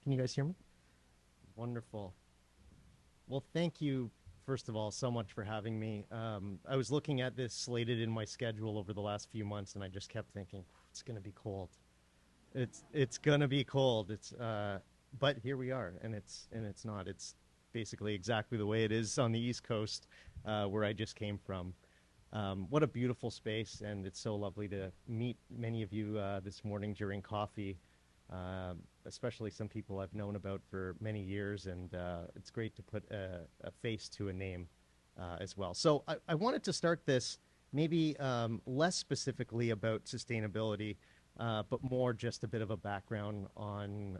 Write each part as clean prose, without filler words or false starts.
Can you guys hear me? Wonderful. Well, thank you, first of all, so much for having me. I was looking at this slated in my schedule over the last few months, and I just kept thinking, it's going to be cold. It's going to be cold. But here we are, and it's not. It's basically exactly the way it is on the East Coast, where I just came from. What a beautiful space, and it's so lovely to meet many of you this morning during coffee, especially some people I've known about for many years, and it's great to put a face to a name as well. So I wanted to start this maybe less specifically about sustainability, but more just a bit of a background on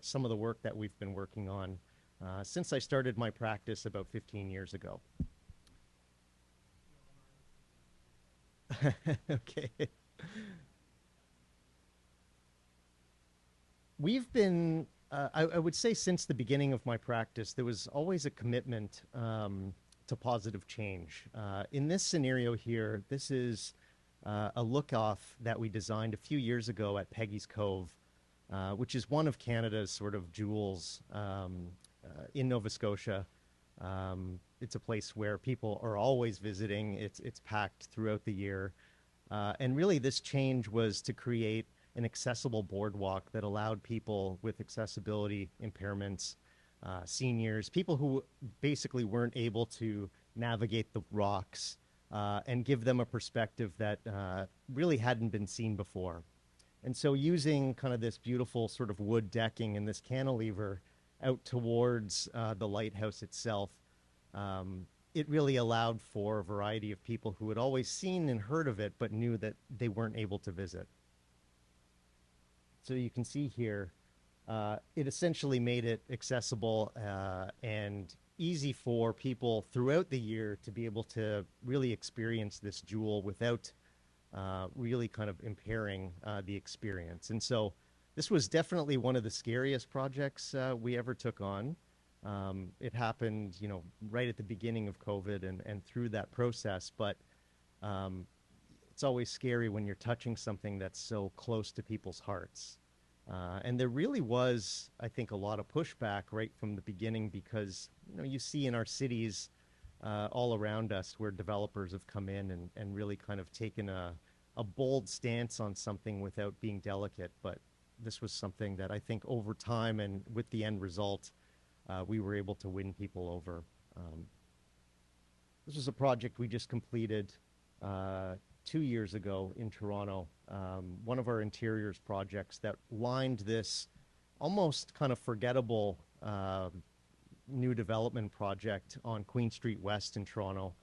some of the work that we've been working on since I started my practice about 15 years ago. Okay. We've been, I would say, since the beginning of my practice, there was always a commitment to positive change. In this scenario here, this is a look-off that we designed a few years ago at Peggy's Cove, which is one of Canada's sort of jewels in Nova Scotia. It's a place where people are always visiting. It's packed throughout the year. And really, this change was to create an accessible boardwalk that allowed people with accessibility impairments, seniors, people who basically weren't able to navigate the rocks, and give them a perspective that really hadn't been seen before. And so using kind of this beautiful sort of wood decking and this cantilever out towards the lighthouse itself, it really allowed for a variety of people who had always seen and heard of it, but knew that they weren't able to visit. So you can see here, it essentially made it accessible and easy for people throughout the year to be able to really experience this jewel without really kind of impairing the experience. And so this was definitely one of the scariest projects we ever took on. It happened, right at the beginning of COVID and through that process, but it's always scary when you're touching something that's so close to people's hearts. And there really was, I think, a lot of pushback right from the beginning because, you see in our cities all around us where developers have come in and really kind of taken a bold stance on something without being delicate. But this was something that I think over time and with the end result, we were able to win people over. This was a project we just completed 2 years ago in Toronto, one of our interiors projects that lined this almost kind of forgettable new development project on Queen Street West in Toronto,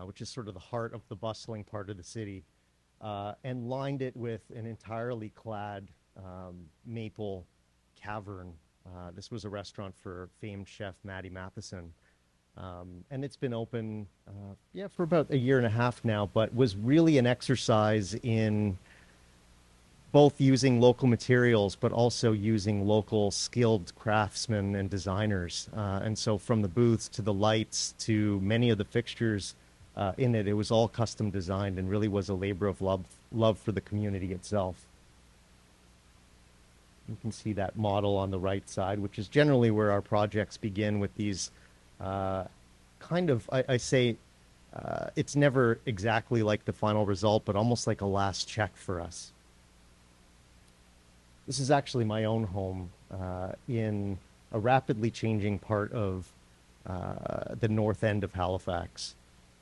which is sort of the heart of the bustling part of the city, and lined it with an entirely clad maple cavern. This was a restaurant for famed chef Matty Matheson. And it's been open, for about a year and a half now, but was really an exercise in both using local materials, but also using local skilled craftsmen and designers. And so from the booths to the lights to many of the fixtures in it, it was all custom designed and really was a labor of love for the community itself. You can see that model on the right side, which is generally where our projects begin with these kind of, I say, it's never exactly like the final result, but almost like a last check for us. This is actually my own home in a rapidly changing part of the north end of Halifax.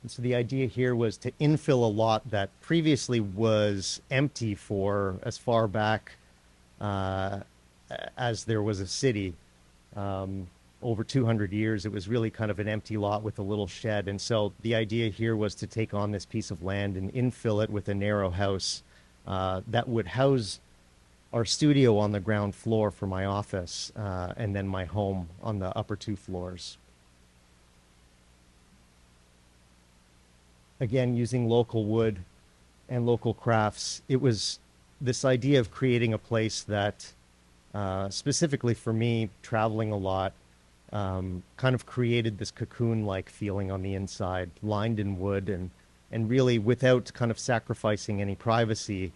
And so the idea here was to infill a lot that previously was empty for as far back as there was a city. Over 200 years, it was really kind of an empty lot with a little shed. And so the idea here was to take on this piece of land and infill it with a narrow house that would house our studio on the ground floor for my office, and then my home on the upper two floors. Again, using local wood and local crafts, it was this idea of creating a place that, specifically for me, traveling a lot, kind of created this cocoon-like feeling on the inside, lined in wood, and really, without kind of sacrificing any privacy,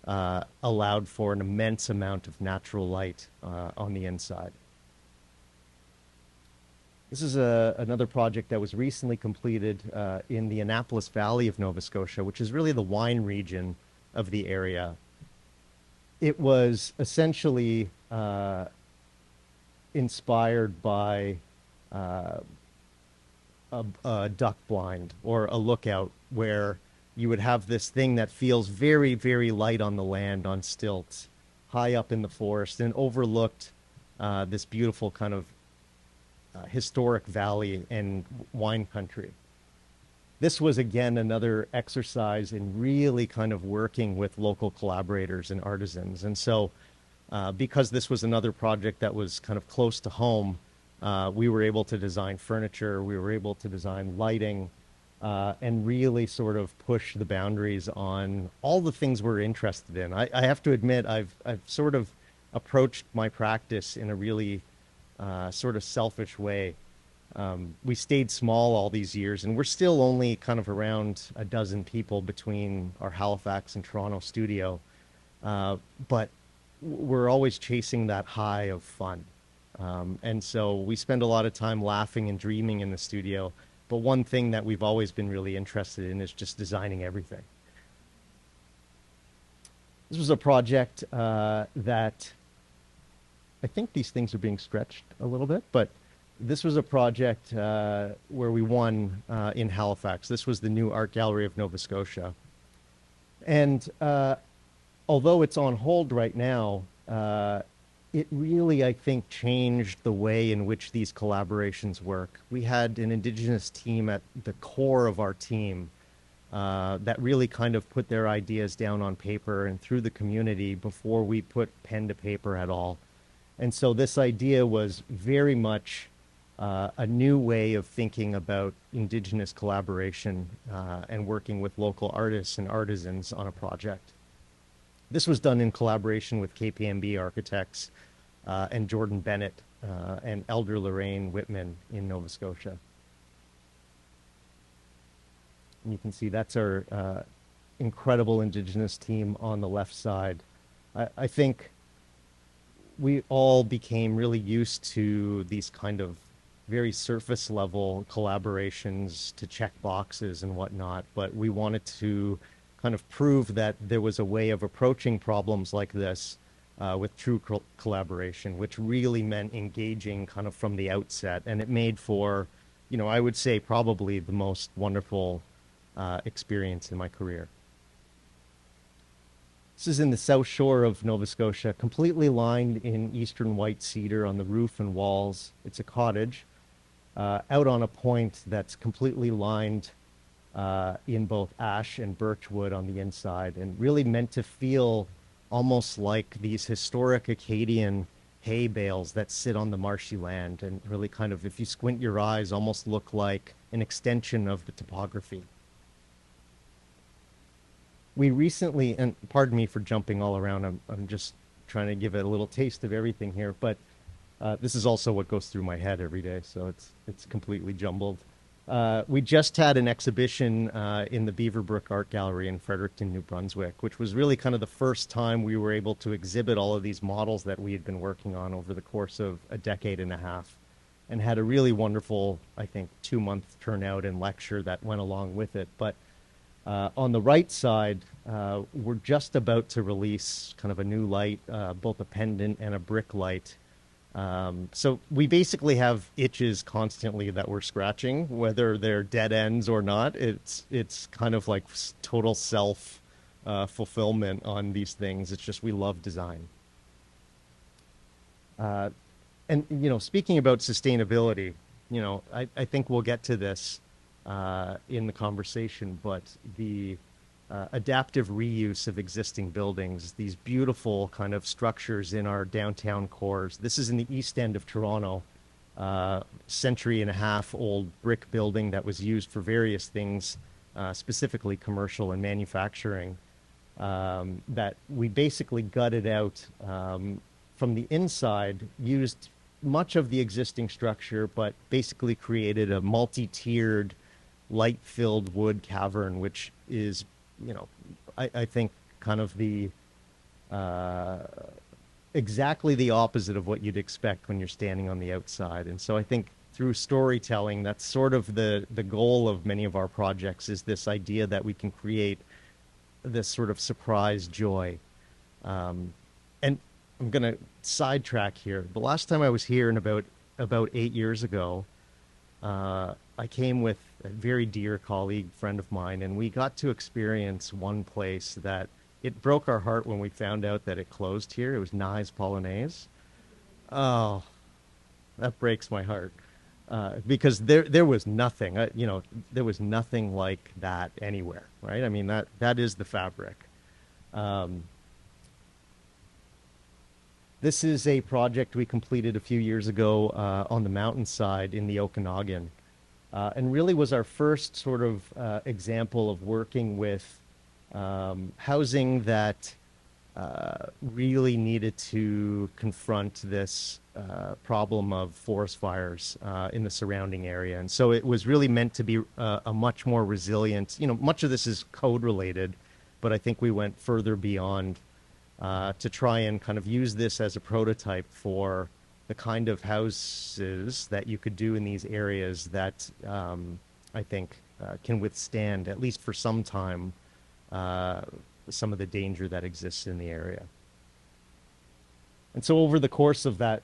allowed for an immense amount of natural light on the inside. This is another project that was recently completed in the Annapolis Valley of Nova Scotia, which is really the wine region of the area. It was essentially inspired by uh, a duck blind or a lookout where you would have this thing that feels very, very light on the land on stilts, high up in the forest, and overlooked this beautiful kind of historic valley and wine country. This was again another exercise in really kind of working with local collaborators and artisans. And so, because this was another project that was kind of close to home, we were able to design furniture, we were able to design lighting, and really sort of push the boundaries on all the things we're interested in. I have to admit, I've sort of approached my practice in a really sort of selfish way. We stayed small all these years, and we're still only kind of around a dozen people between our Halifax and Toronto studio. But we're always chasing that high of fun. And so we spend a lot of time laughing and dreaming in the studio. But one thing that we've always been really interested in is just designing everything. This was a project that I think these things are being stretched a little bit, but this was a project where we won in Halifax. This was the new Art Gallery of Nova Scotia. And although it's on hold right now, it really, I think, changed the way in which these collaborations work. We had an Indigenous team at the core of our team that really kind of put their ideas down on paper and through the community before we put pen to paper at all. And so this idea was very much a new way of thinking about Indigenous collaboration and working with local artists and artisans on a project. This was done in collaboration with KPMB architects and Jordan Bennett and Elder Lorraine Whitman in Nova Scotia. And you can see that's our incredible Indigenous team on the left side. I think we all became really used to these kind of very surface level collaborations to check boxes and whatnot, but we wanted to kind of prove that there was a way of approaching problems like this with true collaboration, which really meant engaging kind of from the outset. And it made for, you know, I would say probably the most wonderful experience in my career. This is in the south shore of Nova Scotia, completely lined in eastern white cedar on the roof and walls. It's a cottage out on a point that's completely lined in both ash and birch wood on the inside, and really meant to feel almost like these historic Acadian hay bales that sit on the marshy land and really kind of, if you squint your eyes, almost look like an extension of the topography. We recently, and pardon me for jumping all around, I'm just trying to give it a little taste of everything here, but this is also what goes through my head every day, so it's completely jumbled. We just had an exhibition in the Beaverbrook Art Gallery in Fredericton, New Brunswick, which was really kind of the first time we were able to exhibit all of these models that we had been working on over the course of a decade and a half, and had a really wonderful, I think, 2-month turnout and lecture that went along with it. But on the right side, we're just about to release kind of a new light, both a pendant and a brick light. So we basically have itches constantly that we're scratching, whether they're dead ends or not. It's kind of like total self fulfillment on these things. It's just we love design. And, you know, speaking about sustainability, you know, I think we'll get to this in the conversation, but the adaptive reuse of existing buildings, these beautiful kind of structures in our downtown cores. This is in the east end of Toronto, century-and-a-half old brick building that was used for various things, specifically commercial and manufacturing, that we basically gutted out from the inside, used much of the existing structure, but basically created a multi-tiered, light-filled wood cavern, which is, you know, I think kind of the exactly the opposite of what you'd expect when you're standing on the outside. And so I think through storytelling. That's sort of the goal of many of our projects, is this idea that we can create this sort of surprise joy. And I'm gonna sidetrack here. The last time I was here, in about 8 years ago, I came with a very dear colleague, friend of mine, and we got to experience one place that it broke our heart when we found out that it closed here. It was Nye's Polonaise. Oh, that breaks my heart. Because there was nothing, there was nothing like that anywhere, right? I mean, that is the fabric. Um, this is a project we completed a few years ago on the mountainside in the Okanagan, and really was our first sort of example of working with housing that really needed to confront this problem of forest fires in the surrounding area. And so it was really meant to be a much more resilient, much of this is code related, but I think we went further beyond to try and kind of use this as a prototype for the kind of houses that you could do in these areas that I think can withstand, at least for some time, some of the danger that exists in the area. And so over the course of that,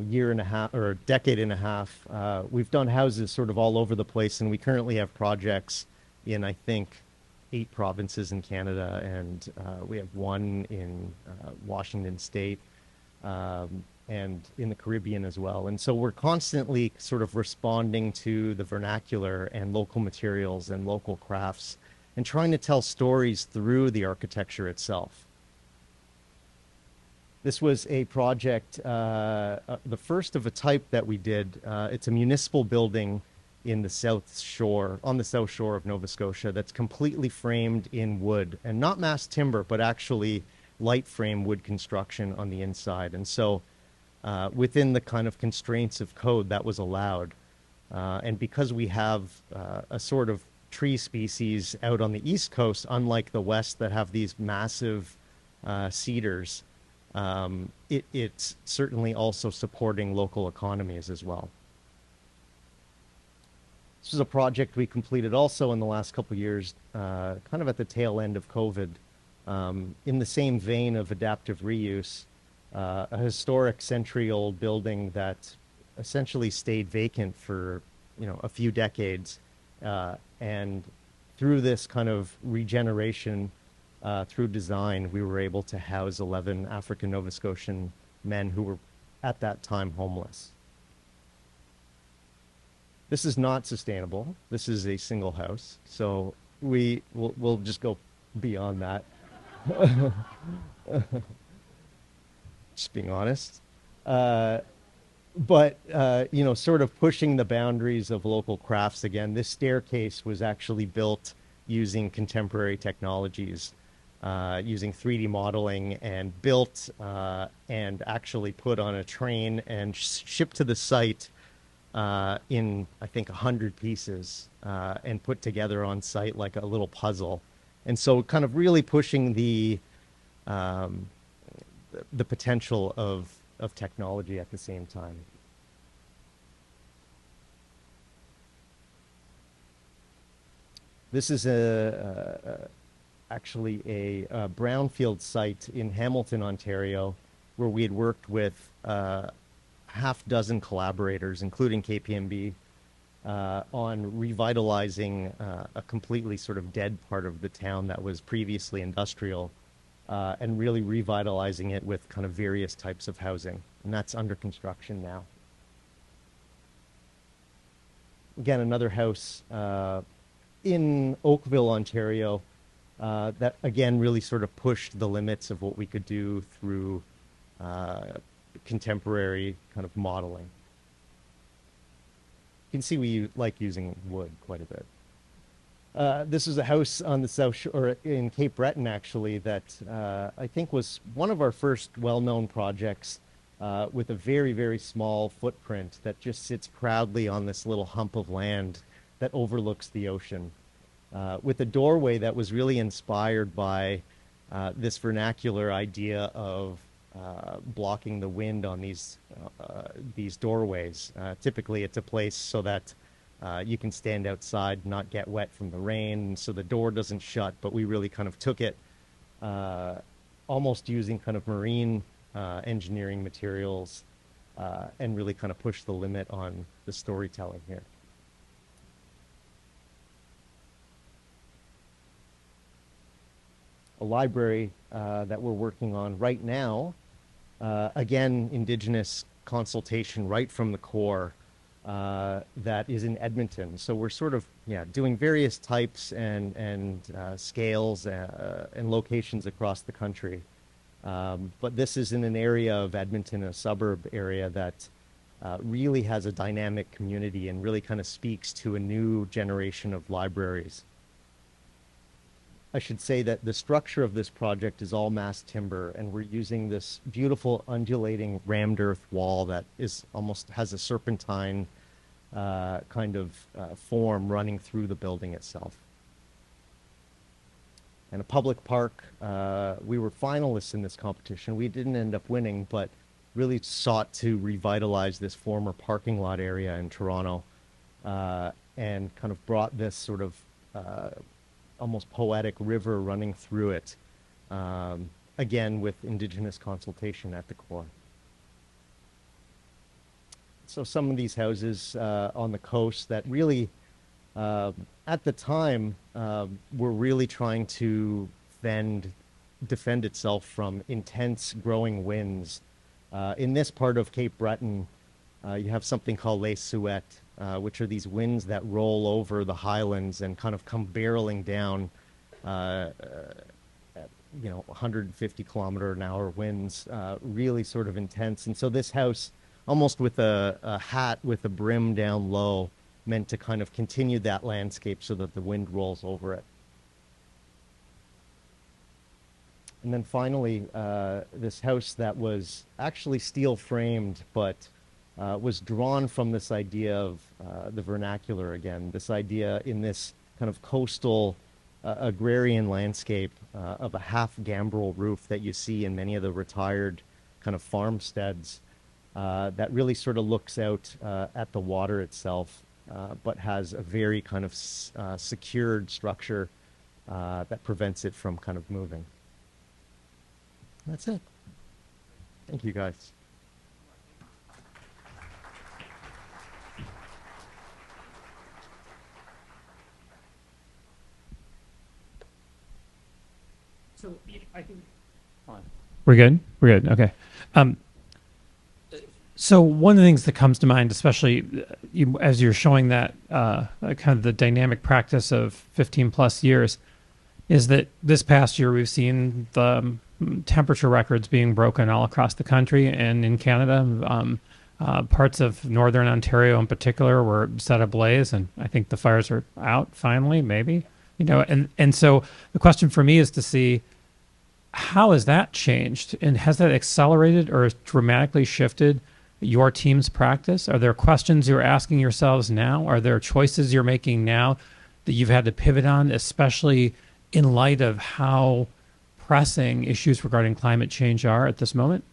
year and a half or decade and a half, we've done houses sort of all over the place, and we currently have projects in, I think, 8 provinces in Canada, and we have one in Washington State, and in the Caribbean as well. And so we're constantly sort of responding to the vernacular and local materials and local crafts, and trying to tell stories through the architecture itself. This was a project, the first of a type that we did. It's a municipal building in the on the south shore of Nova Scotia, that's completely framed in wood, and not mass timber, but actually light frame wood construction on the inside. And so within the kind of constraints of code, that was allowed. And because we have a sort of tree species out on the East Coast, unlike the West that have these massive cedars, it's certainly also supporting local economies as well. This is a project we completed also in the last couple of years, kind of at the tail end of COVID, in the same vein of adaptive reuse, a historic century-old building that essentially stayed vacant for a few decades, and through this kind of regeneration, through design, we were able to house 11 African Nova Scotian men who were at that time homeless. This is not sustainable. This is a single house, so we'll just go beyond that. Just being honest. But sort of pushing the boundaries of local crafts again. This staircase was actually built using contemporary technologies, using 3D modeling, and built and actually put on a train and shipped to the site in, I think, 100 pieces, and put together on site like a little puzzle. And so kind of really pushing the potential of technology at the same time. This is actually a brownfield site in Hamilton, Ontario, where we had worked with half dozen collaborators, including KPMB, on revitalizing a completely sort of dead part of the town that was previously industrial, and really revitalizing it with kind of various types of housing. And that's under construction now. Again, another house in Oakville, Ontario, that again really sort of pushed the limits of what we could do through contemporary kind of modeling. You can see we like using wood quite a bit. This is a house on the south shore, or in Cape Breton actually, that I think was one of our first well-known projects, with a very, very small footprint that just sits proudly on this little hump of land that overlooks the ocean, with a doorway that was really inspired by this vernacular idea of blocking the wind on these doorways. Typically, it's a place so that you can stand outside, not get wet from the rain, so the door doesn't shut. But we really kind of took it almost using kind of marine engineering materials and really kind of pushed the limit on the storytelling here. A library that we're working on right now. Again, Indigenous consultation right from the core that is in Edmonton. So we're sort of doing various types and scales and locations across the country. But this is in an area of Edmonton, a suburb area that really has a dynamic community and really kind of speaks to a new generation of libraries. I should say that the structure of this project is all mass timber, and we're using this beautiful undulating rammed earth wall that is almost has a serpentine kind of form running through the building itself. And a public park, we were finalists in this competition. We didn't end up winning, but really sought to revitalize this former parking lot area in Toronto and kind of brought this sort of almost poetic river running through it, again with Indigenous consultation at the core. So some of these houses on the coast that really, at the time, were really trying to defend itself from intense growing winds. In this part of Cape Breton, you have something called les souettes, which are these winds that roll over the highlands and kind of come barreling down at 150 kilometer an hour winds, really sort of intense. And so this house, almost with a hat with a brim down low, meant to kind of continue that landscape so that the wind rolls over it. And then finally, this house that was actually steel framed, but was drawn from this idea of the vernacular again, this idea in this kind of coastal agrarian landscape of a half gambrel roof that you see in many of the retired kind of farmsteads that really sort of looks out at the water itself, but has a very kind of secured structure that prevents it from kind of moving. That's it. Thank you, guys. So I think we're good. We're good. Okay. So one of the things that comes to mind, especially as you're showing that kind of the dynamic practice of 15 plus years, is that this past year we've seen the temperature records being broken all across the country and in Canada. Parts of northern Ontario in particular were set ablaze, and I think the fires are out finally, maybe. And so the question for me is to see how has that changed, and has that accelerated or dramatically shifted your team's practice? Are there questions you're asking yourselves now? Are there choices you're making now that you've had to pivot on, especially in light of how pressing issues regarding climate change are at this moment?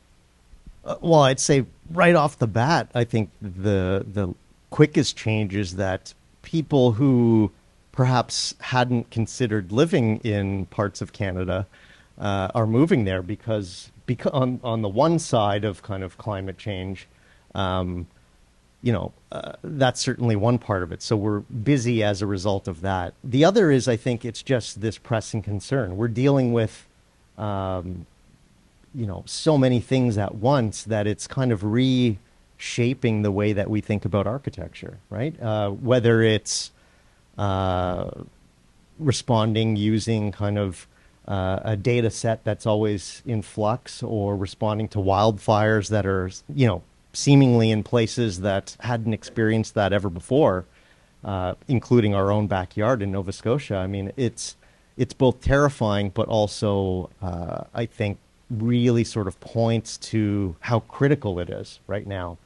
Well, I'd say right off the bat, I think the quickest change is that people who perhaps hadn't considered living in parts of Canada are moving there because on the one side of kind of climate change, that's certainly one part of it. So we're busy as a result of that. The other is, I think it's just this pressing concern. We're dealing with, so many things at once that it's kind of reshaping the way that we think about architecture, right? Whether it's responding using kind of a data set that's always in flux, or responding to wildfires that are, seemingly in places that hadn't experienced that ever before, including our own backyard in Nova Scotia. I mean, it's both terrifying, but also, I think, really sort of points to how critical it is right now.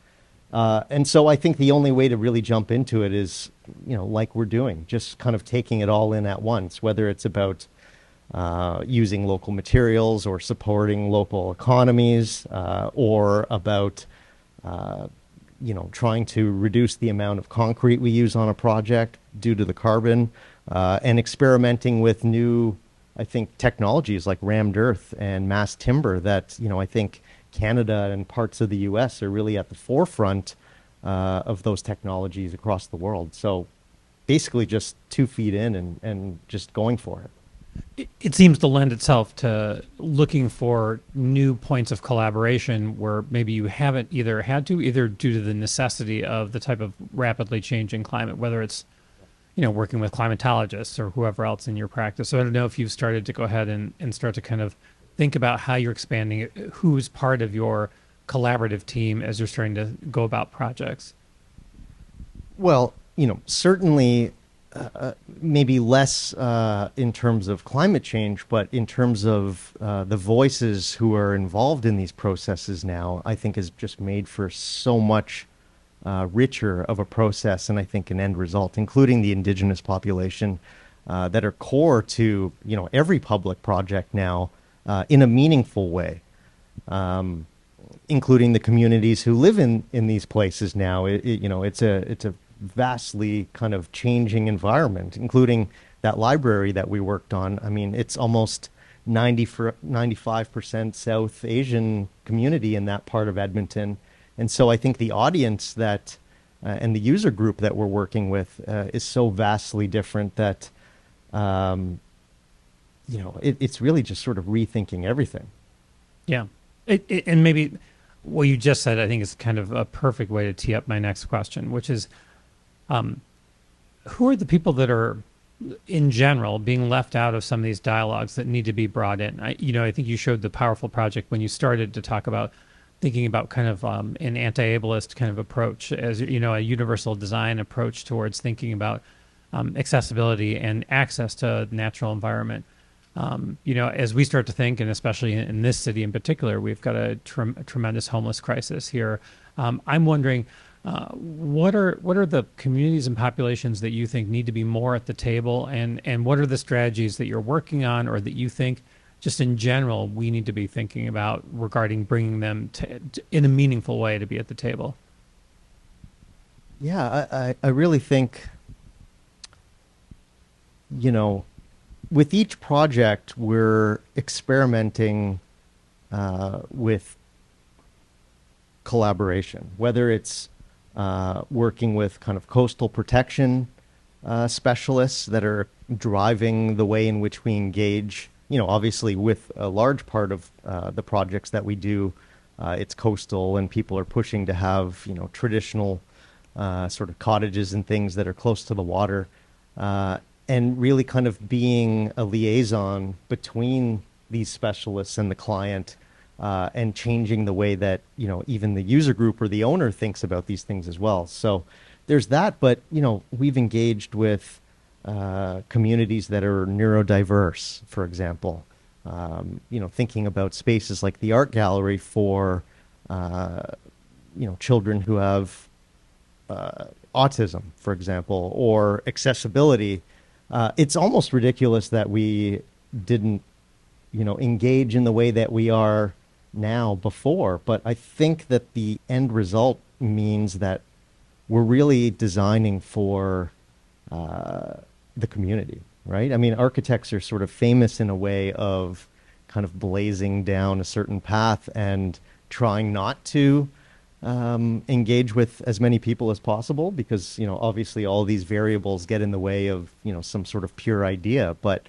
And so I think the only way to really jump into it is, like we're doing, just kind of taking it all in at once, whether it's about using local materials or supporting local economies, or about trying to reduce the amount of concrete we use on a project due to the carbon, and experimenting with new, I think, technologies like rammed earth and mass timber that, I think Canada and parts of the US are really at the forefront of those technologies across the world. So basically just 2 feet in and just going for it. It seems to lend itself to looking for new points of collaboration where maybe you haven't either had to, either due to the necessity of the type of rapidly changing climate, whether it's, working with climatologists or whoever else in your practice. So I don't know if you've started to go ahead and start to kind of think about how you're expanding it, who's part of your collaborative team as you're starting to go about projects. Well, certainly maybe less in terms of climate change, but in terms of the voices who are involved in these processes now, I think has just made for so much richer of a process, and I think an end result, including the indigenous population that are core to every public project now in a meaningful way, including the communities who live in these places now. It's a vastly kind of changing environment, including that library that we worked on. I mean, it's almost 95% South Asian community in that part of Edmonton. And so I think the audience that and the user group that we're working with is so vastly different that it's really just sort of rethinking everything. Yeah. And maybe what you just said, I think, is kind of a perfect way to tee up my next question, which is, who are the people that are, in general, being left out of some of these dialogues that need to be brought in? I think you showed the powerful project when you started to talk about thinking about kind of an anti-ableist kind of approach, as a universal design approach towards thinking about accessibility and access to the natural environment. As we start to think, and especially in this city in particular, we've got a tremendous homeless crisis here. I'm wondering, what are the communities and populations that you think need to be more at the table, and what are the strategies that you're working on, or that you think, just in general, we need to be thinking about regarding bringing them in a meaningful way to be at the table? Yeah, I really think, with each project, we're experimenting with collaboration, whether it's working with kind of coastal protection specialists that are driving the way in which we engage. Obviously, with a large part of the projects that we do, it's coastal, and people are pushing to have traditional sort of cottages and things that are close to the water, and really kind of being a liaison between these specialists and the client, and changing the way that even the user group or the owner thinks about these things as well. So there's that, but we've engaged with communities that are neurodiverse, for example, thinking about spaces like the art gallery for children who have autism, for example, or accessibility. It's almost ridiculous that we didn't engage in the way that we are now before, but I think that the end result means that we're really designing for the community, right? I mean, architects are sort of famous in a way of kind of blazing down a certain path and trying not to engage with as many people as possible, because obviously all these variables get in the way of some sort of pure idea. But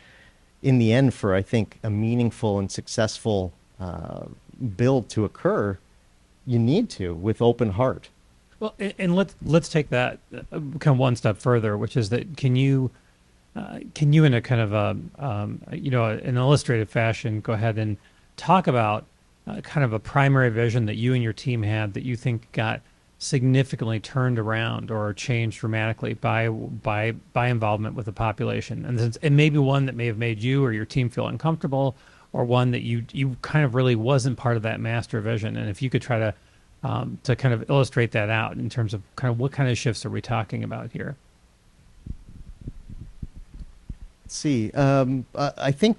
in the end, for I think a meaningful and successful build to occur, you need to with open heart. Well, and let's take that kind of one step further, which is that can you in a kind of an illustrative fashion go ahead and talk about kind of a primary vision that you and your team had that you think got significantly turned around or changed dramatically by involvement with the population, and maybe one that may have made you or your team feel uncomfortable, or one that you kind of really wasn't part of that master vision. And if you could try to kind of illustrate that out in terms of kind of what kind of shifts are we talking about here? Let's see. I think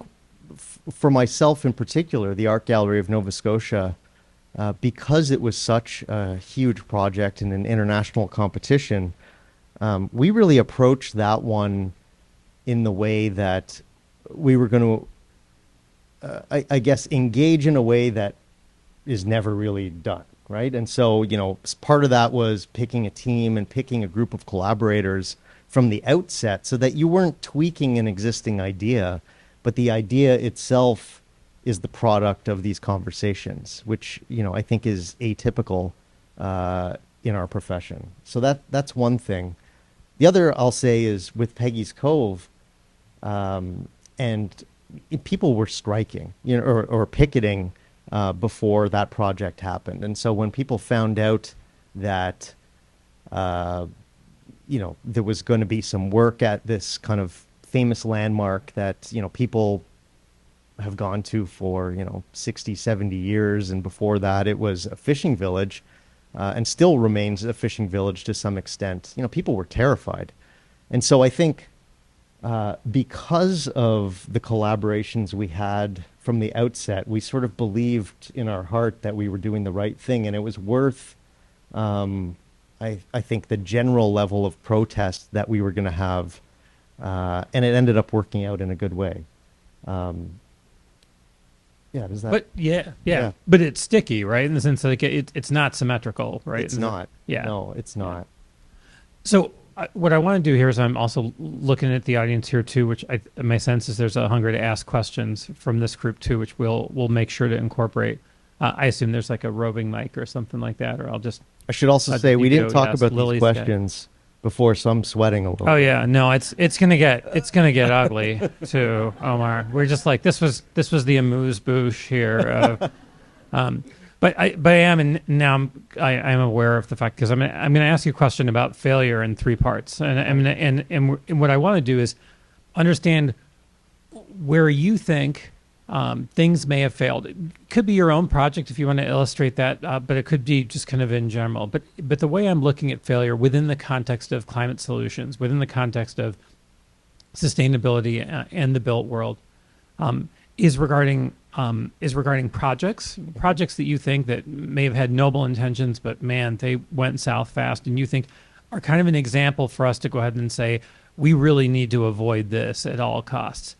for myself in particular, the Art Gallery of Nova Scotia, because it was such a huge project in an international competition, we really approached that one in the way that we were going to, I guess, engage in a way that is never really done, right? And so, part of that was picking a team and picking a group of collaborators from the outset so that you weren't tweaking an existing idea, but the idea itself is the product of these conversations, which, I think is atypical in our profession. So that's one thing. The other I'll say is with Peggy's Cove, and people were striking, or picketing before that project happened. And so when people found out that, there was going to be some work at this kind of famous landmark that, people have gone to for, 60, 70 years. And before that, it was a fishing village, and still remains a fishing village to some extent. People were terrified. And so I think because of the collaborations we had from the outset, we sort of believed in our heart that we were doing the right thing, and it was worth, I think, the general level of protest that we were going to have, and it ended up working out in a good way. Yeah, does that? But yeah. But it's sticky, right? In the sense that it's not symmetrical, right? It's not. Yeah. No, it's not. So what I want to do here is I'm also looking at the audience here too, which my sense is there's a hunger to ask questions from this group too, which we'll make sure to incorporate. I assume there's like a roving mic or something like that, or I'll just. I should also say we didn't talk about these questions before, so I'm sweating a little. Oh yeah, no, it's gonna get ugly too, Omar. We're just like this was the amuse bouche here. But I am, and now I am aware of the fact, because I'm going to ask you a question about failure in three parts, and what I want to do is understand where you think things may have failed. It could be your own project if you want to illustrate that, but it could be just kind of in general. But the way I'm looking at failure within the context of climate solutions, within the context of sustainability and the built world, is regarding projects that you think that may have had noble intentions, but man, they went south fast, and you think are kind of an example for us to go ahead and say, we really need to avoid this at all costs.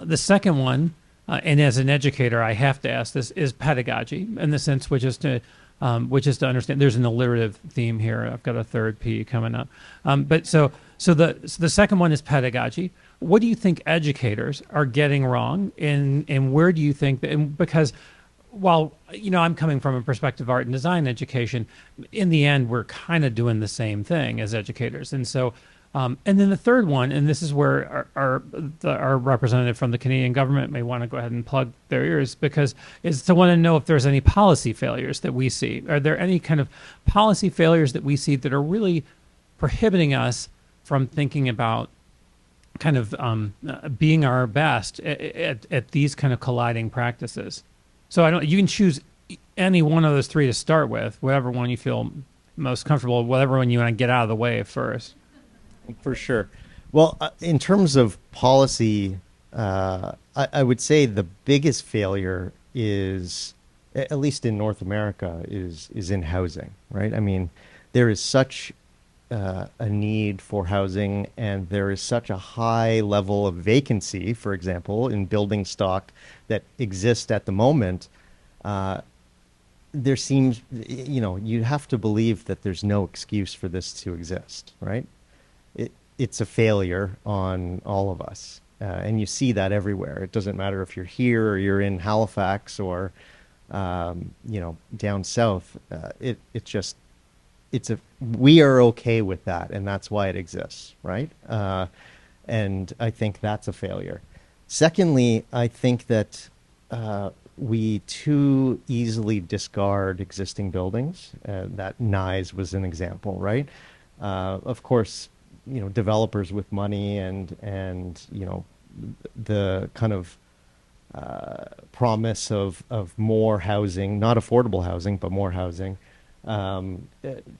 The second one, and as an educator, I have to ask this, is pedagogy, in the sense which is to understand. There's an alliterative theme here. I've got a third P coming up. But so the second one is pedagogy. What do you think educators are getting wrong, and where do you think that? And because while I'm coming from a perspective of art and design education, in the end we're kind of doing the same thing as educators. And so, and then the third one, and this is where our representative from the Canadian government may want to go ahead and plug their ears, because is to want to know if there's any policy failures that we see. Are there any kind of policy failures that we see that are really prohibiting us from thinking about kind of being our best at these kind of colliding practices? So you can choose any one of those three to start with, whatever one you feel most comfortable, whatever one you want to get out of the way first. For sure. Well, in terms of policy, I would say the biggest failure is, at least in North America, is in housing, right? I mean, there is such a need for housing, and there is such a high level of vacancy, for example, in building stock that exists at the moment. There seems, you have to believe that there's no excuse for this to exist, right? It's a failure on all of us, and you see that everywhere. It doesn't matter if you're here or you're in Halifax or, down south. We are okay with that, and that's why it exists, right? And I think that's a failure. Secondly, I think that we too easily discard existing buildings. That NISE was an example, right? Of course, developers with money and the kind of promise of more housing, not affordable housing, but more housing,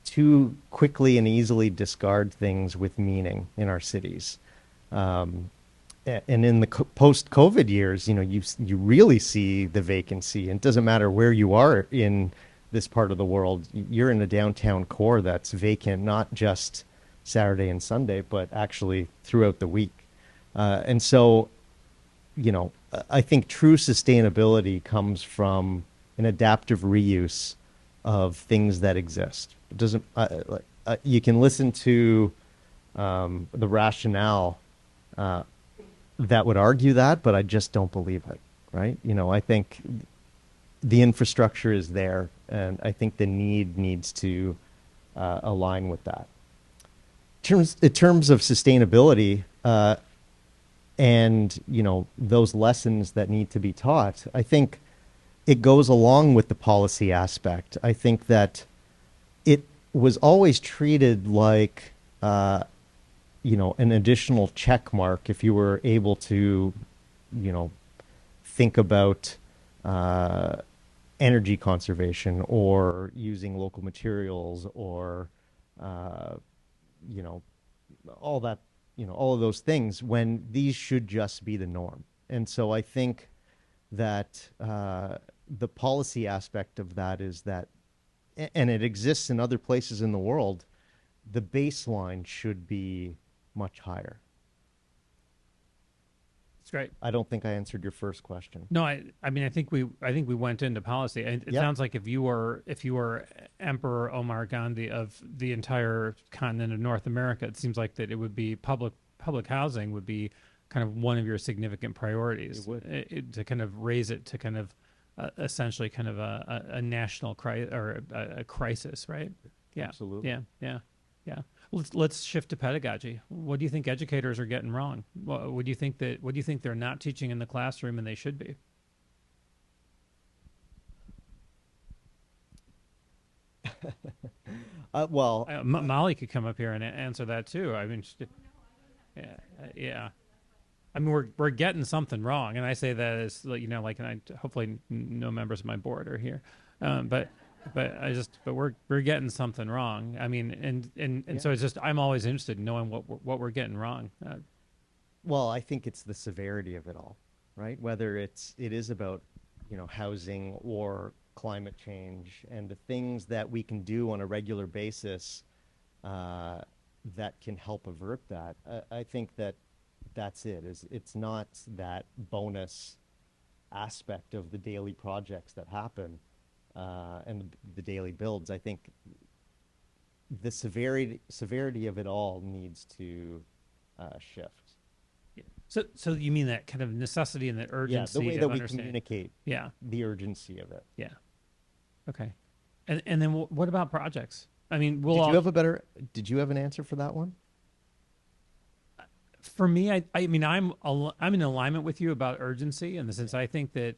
too quickly and easily discard things with meaning in our cities. And in the post-COVID years, you really see the vacancy. And it doesn't matter where you are in this part of the world. You're in a downtown core that's vacant, not just Saturday and Sunday, but actually throughout the week. And so, I think true sustainability comes from an adaptive reuse of things that exist. It doesn't. You can listen to the rationale that would argue that, but I just don't believe it. Right? I think the infrastructure is there, and I think the need needs to align with that. In terms of sustainability, and those lessons that need to be taught, I think it goes along with the policy aspect. I think that it was always treated like an additional check mark if you were able to think about energy conservation or using local materials or all that, all of those things, when these should just be the norm. And so I think that the policy aspect of that is that, and it exists in other places in the world, the baseline should be much higher. That's great. I don't think I answered your first question. No, I mean, I think we went into policy. It sounds like if you were Emperor Omar Gandhi of the entire continent of North America, it seems like that it would be public housing would be kind of one of your significant priorities. It would. To kind of raise it to kind of essentially kind of a national crisis or a crisis, right? Yeah, absolutely. Yeah. Let's shift to pedagogy. What do you think educators are getting wrong? What do you think they're not teaching in the classroom and they should be? Molly could come up here and answer that too. I mean, yeah. I mean, we're getting something wrong, and I say that as and I hopefully no members of my board are here, but we're getting something wrong. I mean, and so it's just I'm always interested in knowing what we're getting wrong. Well, I think it's the severity of it all, right? Whether it is about housing or climate change and the things that we can do on a regular basis that can help avert that. I think that's it. It's not that bonus aspect of the daily projects that happen. And the daily builds. I think the severity of it all needs to shift. Yeah. So you mean that kind of necessity and that urgency? The way that we communicate. Yeah. The urgency of it. Yeah. Okay. And then what about projects? I mean, did you have an answer for that one? For me, I mean, I'm in alignment with you about urgency in the sense I think that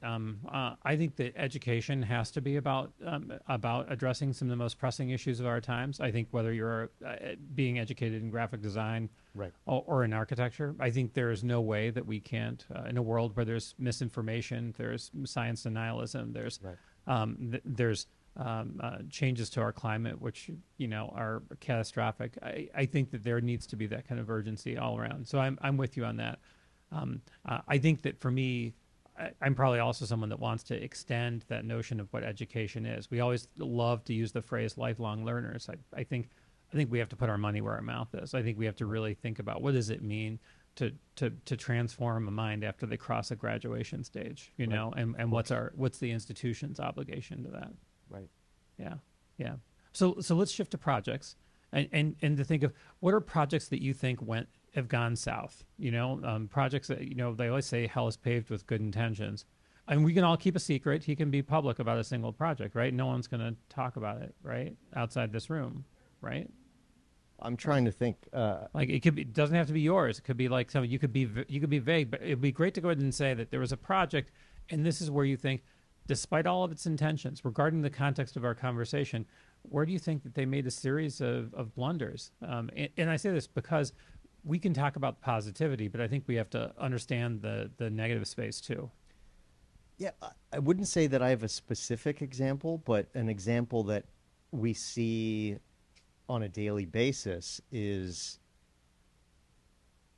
education has to be about addressing some of the most pressing issues of our times. I think whether you're being educated in graphic design, right, or in architecture, I think there is no way that we can't in a world where there's misinformation, there's science denialism, there's right. There's changes to our climate, which are catastrophic. I think that there needs to be that kind of urgency all around. So I'm with you on that. I think that for me, I'm probably also someone that wants to extend that notion of what education is. We always love to use the phrase lifelong learners. I think we have to put our money where our mouth is. I think we have to really think about what does it mean to transform a mind after they cross a graduation stage, right. And what's the institution's obligation to that? Right. Yeah. So let's shift to projects and to think of what are projects that you think have gone south. Projects that they always say hell is paved with good intentions. I mean, we can all keep a secret. He can be public about a single project, right? No one's going to talk about it, right? Outside this room, right? I'm trying to think. Like it doesn't have to be yours. It could be like something you could be vague, but it'd be great to go ahead and say that there was a project, and this is where you think, despite all of its intentions, regarding the context of our conversation, where do you think that they made a series of blunders? And I say this because we can talk about positivity, but I think we have to understand the negative space too. Yeah, I wouldn't say that I have a specific example, but an example that we see on a daily basis is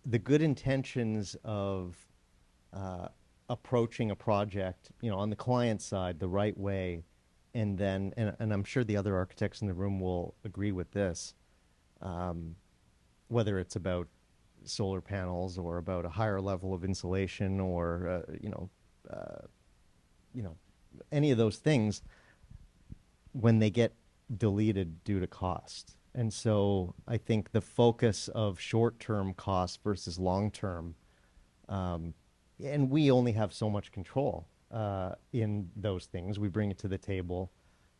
the good intentions of approaching a project, on the client side the right way, and then, and I'm sure the other architects in the room will agree with this, whether it's about solar panels or about a higher level of insulation or, any of those things, when they get deleted due to cost. And so I think the focus of short-term cost versus long-term, and we only have so much control in those things. We bring it to the table,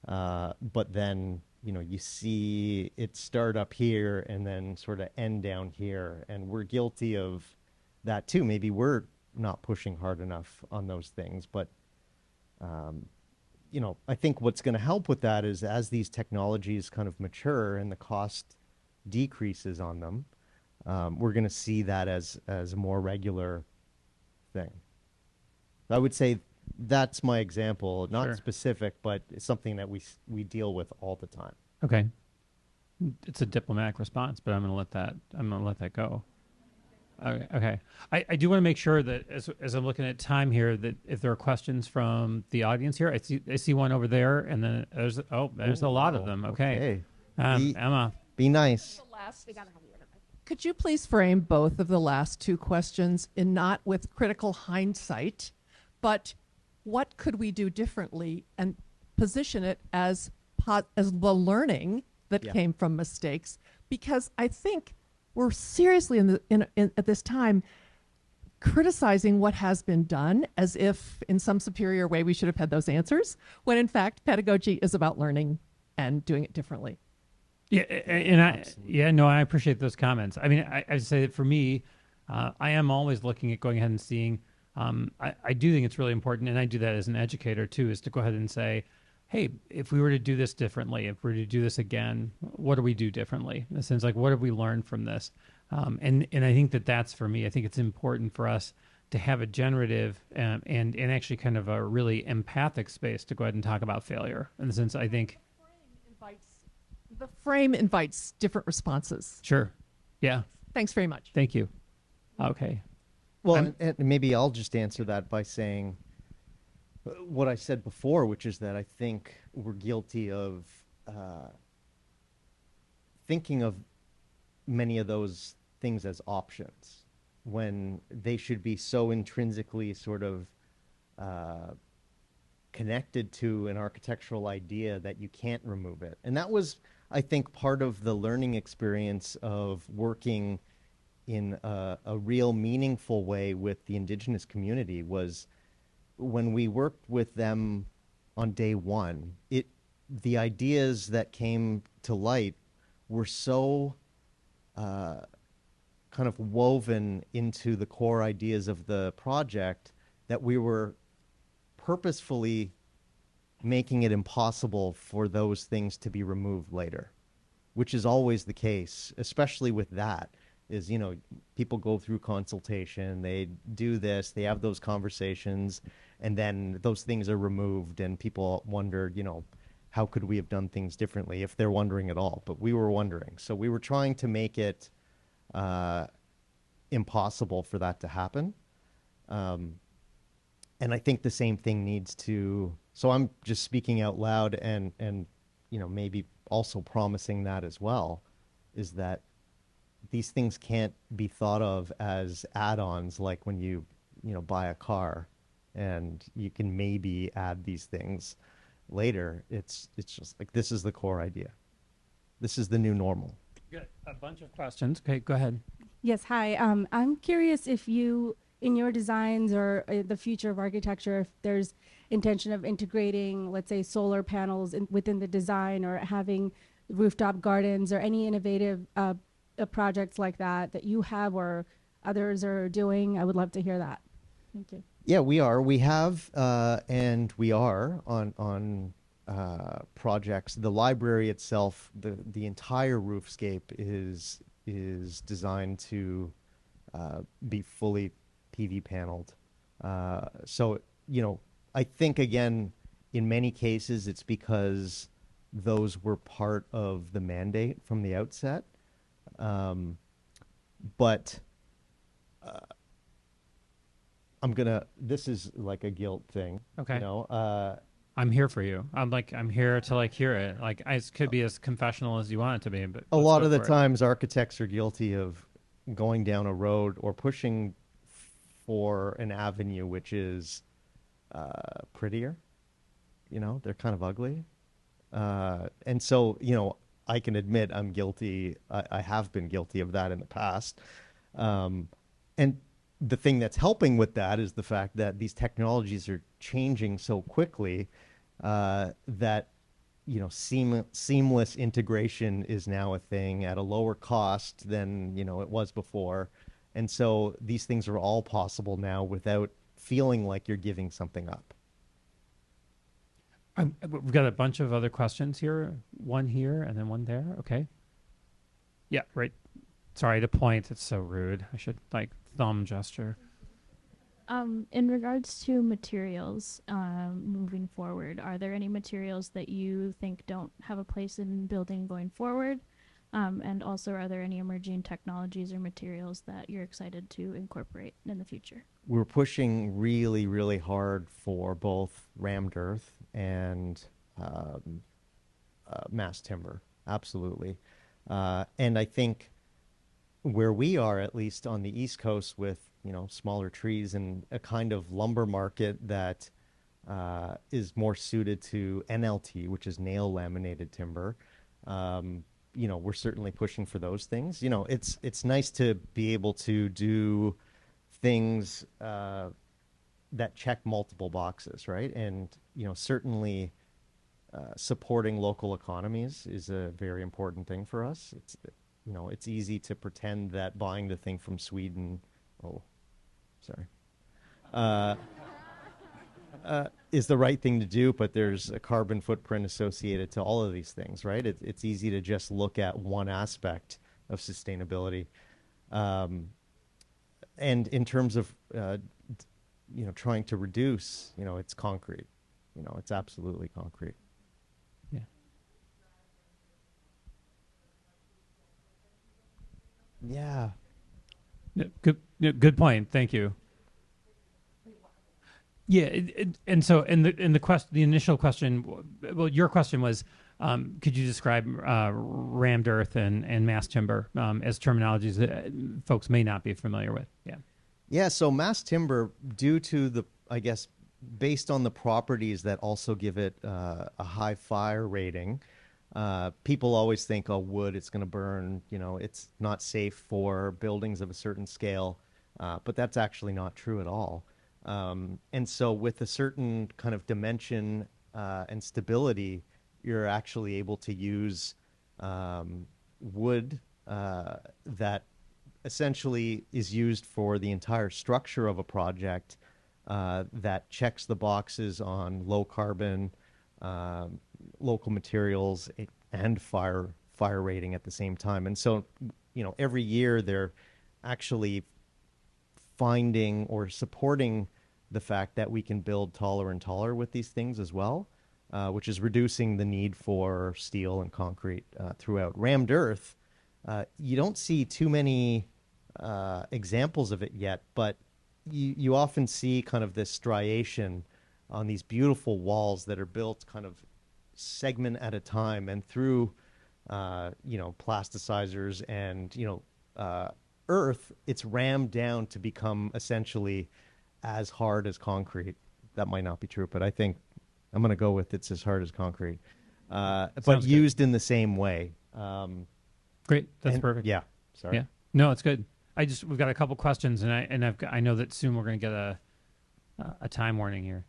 but then you see it start up here and then sort of end down here, and we're guilty of that too. Maybe we're not pushing hard enough on those things, but I think what's going to help with that is as these technologies kind of mature and the cost decreases on them, we're going to see that as a more regular thing. I would say that's my example, not Sure. specific, but it's something that we deal with all the time. Okay. It's a diplomatic response, but I'm going to let that go. Okay. I do want to make sure that as I'm looking at time here, that if there are questions from the audience here, I see one over there, and then there's a lot of them. Okay. Emma. Be nice. Could you please frame both of the last two questions in not with critical hindsight, but what could we do differently, and position it as the learning that Yeah. came from mistakes? Because I think we're seriously at this time criticizing what has been done as if in some superior way we should have had those answers, when in fact pedagogy is about learning and doing it differently. Yeah, and I appreciate those comments. I mean, I'd say that for me, I am always looking at going ahead and seeing. I do think it's really important, and I do that as an educator too, is to go ahead and say, hey, if we were to do this differently, if we were to do this again, what do we do differently? In the sense, like, what have we learned from this? And I think that's for me. I think it's important for us to have a generative and actually kind of a really empathic space to go ahead and talk about failure. In the sense, I think the frame invites different responses. Sure. Yeah. Thanks very much. Thank you. Okay. Well, and maybe I'll just answer that by saying what I said before, which is that I think we're guilty of thinking of many of those things as options when they should be so intrinsically sort of connected to an architectural idea that you can't remove it. And that was, I think, part of the learning experience of working in a real meaningful way with the Indigenous community was when we worked with them on day one, the ideas that came to light were so kind of woven into the core ideas of the project that we were purposefully making it impossible for those things to be removed later, which is always the case, especially with that. Is, people go through consultation, they do this, they have those conversations, and then those things are removed, and people wonder, how could we have done things differently, if they're wondering at all. But we were wondering. So we were trying to make it impossible for that to happen. And I think the same thing needs to, so I'm just speaking out loud and maybe also promising that as well, is that these things can't be thought of as add-ons, like when you buy a car and you can maybe add these things later. It's just like, this is the core idea. This is the new normal. Good. A bunch of questions. Okay, go ahead. Yes, hi. I'm curious if you, in your designs or the future of architecture, if there's intention of integrating, let's say, solar panels within the design, or having rooftop gardens, or any innovative projects like that you have or others are doing. I would love to hear that. Thank you. Yeah, we are. We have, and we are on projects. The library itself, the entire roofscape is designed to be fully PV paneled. So, I think, again, in many cases, it's because those were part of the mandate from the outset. But this is like a guilt thing. Okay. You know, I'm here for you. I'm here to like hear it. Like it could be as confessional as you want it to be, but a let's lot go of the for it. times architects are guilty of going down a road or pushing for an avenue which is prettier. You know, they're kind of ugly. And so, you know, I can admit I'm guilty. I have been guilty of that in the past. And the thing that's helping with that is the fact that these technologies are changing so quickly that, you know, seamless integration is now a thing at a lower cost than, you know, it was before. And so these things are all possible now without feeling like you're giving something up. We've got a bunch of other questions here. One here and then one there. Okay. Yeah, right. Sorry to point. It's so rude. I should like thumb gesture. In regards to materials, moving forward, are there any materials that you think don't have a place in building going forward? And also, are there any emerging technologies or materials that you're excited to incorporate in the future? We're pushing really, really hard for both rammed earth and mass timber. Absolutely. And I think where we are, at least on the East Coast, with, you know, smaller trees and a kind of lumber market that is more suited to NLT, which is nail laminated timber. You know, we're certainly pushing for those things. You know, it's nice to be able to do things that check multiple boxes, right? And, you know, certainly supporting local economies is a very important thing for us. It's, you know, it's easy to pretend that buying the thing from Sweden, is the right thing to do, but there's a carbon footprint associated to all of these things, right? It's easy to just look at one aspect of sustainability. And in terms of, you know, trying to reduce, you know, it's concrete. You know, it's absolutely concrete. Yeah. Yeah. Good point. Thank you. Yeah, and so in the the initial question, well, your question was, could you describe rammed earth and mass timber as terminologies that folks may not be familiar with? Yeah. Yeah. So mass timber, due to the, I guess, based on the properties that also give it a high fire rating, people always think, oh, wood, it's going to burn. You know, it's not safe for buildings of a certain scale, but that's actually not true at all. And so with a certain kind of dimension and stability, you're actually able to use wood that essentially is used for the entire structure of a project that checks the boxes on low carbon, local materials, and fire rating at the same time. And so, you know, every year they're actually finding or supporting the fact that we can build taller and taller with these things as well, which is reducing the need for steel and concrete throughout. Rammed earth, you don't see too many examples of it yet, but you often see kind of this striation on these beautiful walls that are built kind of segment at a time, and through you know, plasticizers and, you know, earth, it's rammed down to become essentially as hard as concrete. That might not be true, but I think I'm going to go with it's as hard as concrete, but used in the same way. Great, that's perfect. Yeah, sorry. Yeah, no, it's good. We've got a couple questions, and I know that soon we're going to get a time warning here.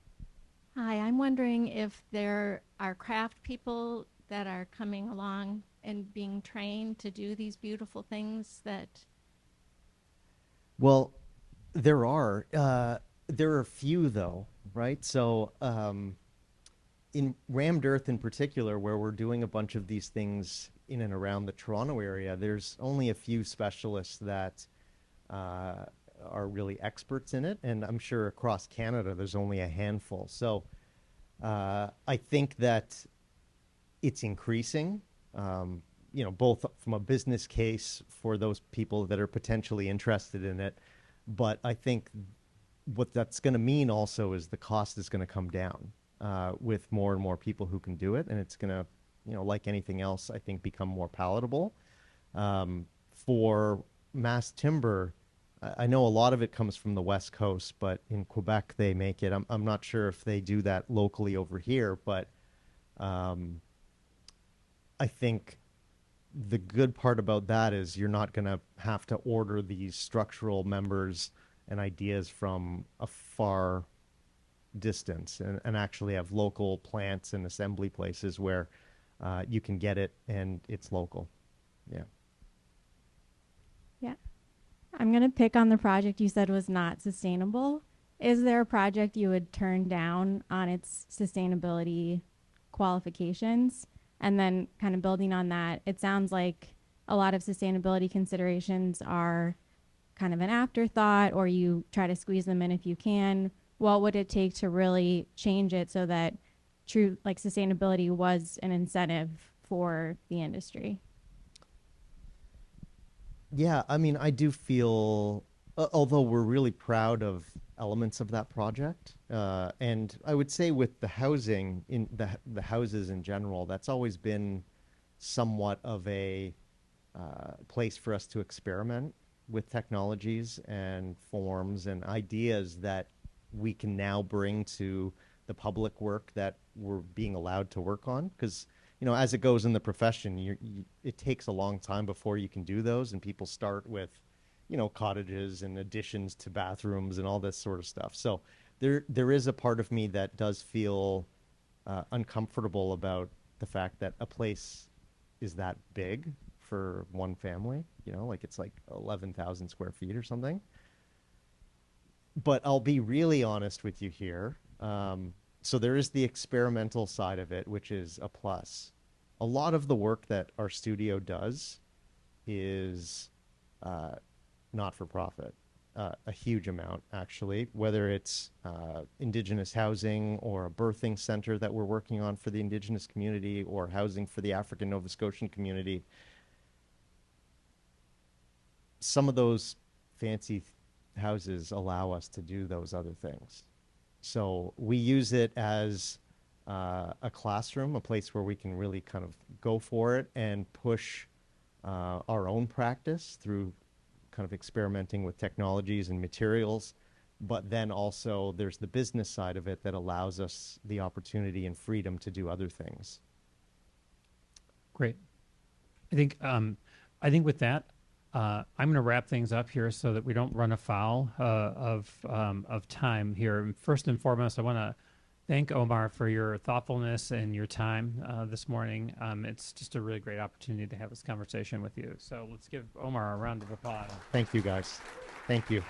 Hi, I'm wondering if there are craft people that are coming along and being trained to do these beautiful things that... Well, there are a few though, right? So in rammed earth in particular, where we're doing a bunch of these things in and around the Toronto area, there's only a few specialists that are really experts in it, and I'm sure across Canada there's only a handful. So I think that it's increasing, you know, both from a business case for those people that are potentially interested in it, But I think what that's going to mean also is the cost is going to come down with more and more people who can do it, and it's going to, like anything else, I think become more palatable. For mass timber, I know a lot of it comes from the West Coast, but in Quebec they make it. I'm not sure if they do that locally over here, but I think the good part about that is you're not going to have to order these structural members and ideas from a far distance, and actually have local plants and assembly places where you can get it and it's local. Yeah. Yeah. I'm going to pick on the project you said was not sustainable. Is there a project you would turn down on its sustainability qualifications? And then kind of building on that, it sounds like a lot of sustainability considerations are kind of an afterthought, or you try to squeeze them in if you can. What would it take to really change it so that true, like, sustainability was an incentive for the industry? Yeah, I mean, I do feel, although we're really proud of elements of that project, and I would say with the housing in the houses in general, that's always been somewhat of a place for us to experiment with technologies and forms and ideas that we can now bring to the public work that we're being allowed to work on. Because, as it goes in the profession, it takes a long time before you can do those, and people start with, cottages and additions to bathrooms and all this sort of stuff. So there is a part of me that does feel uncomfortable about the fact that a place is that big for one family, like it's like 11,000 square feet or something. But I'll be really honest with you here. So there is the experimental side of it, which is a plus. A lot of the work that our studio does is not for profit. A huge amount, actually, whether it's Indigenous housing or a birthing center that we're working on for the Indigenous community, or housing for the African Nova Scotian community. Some of those fancy houses allow us to do those other things. So we use it as a classroom, a place where we can really kind of go for it and push our own practice through kind of experimenting with technologies and materials. But then also there's the business side of it that allows us the opportunity and freedom to do other things. Great. I think with that, I'm going to wrap things up here so that we don't run afoul of time here. First and foremost, I want to thank Omar for your thoughtfulness and your time this morning. It's just a really great opportunity to have this conversation with you. So let's give Omar a round of applause. Thank you, guys. Thank you.